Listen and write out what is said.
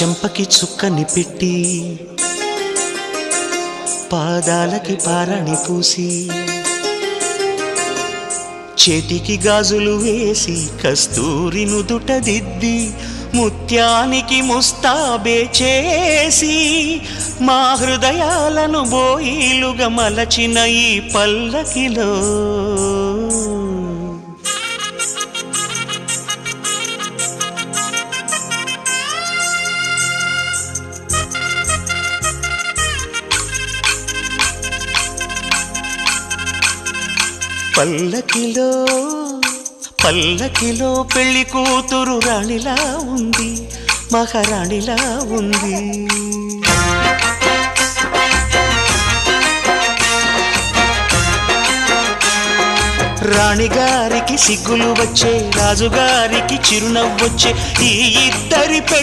చెంపకి చుక్కని పెట్టి పాదాలకి పారాణి పూసి చేతికి గాజులు వేసి కస్తూరి నుదుట దిద్ది ముత్యానికి ముస్తాబే చేసి మా హృదయాలను బోయిలుగా మలచిన ఈ పల్లకిలో పల్లకిలో పల్లకిలో పెళ్లి కూతురు రాణిలా ఉంది, మహారాణిలా ఉంది. రాణిగారికి సిగ్గులు వచ్చే, రాజుగారికి చిరునవ్వొచ్చే ఈ ఇద్దరి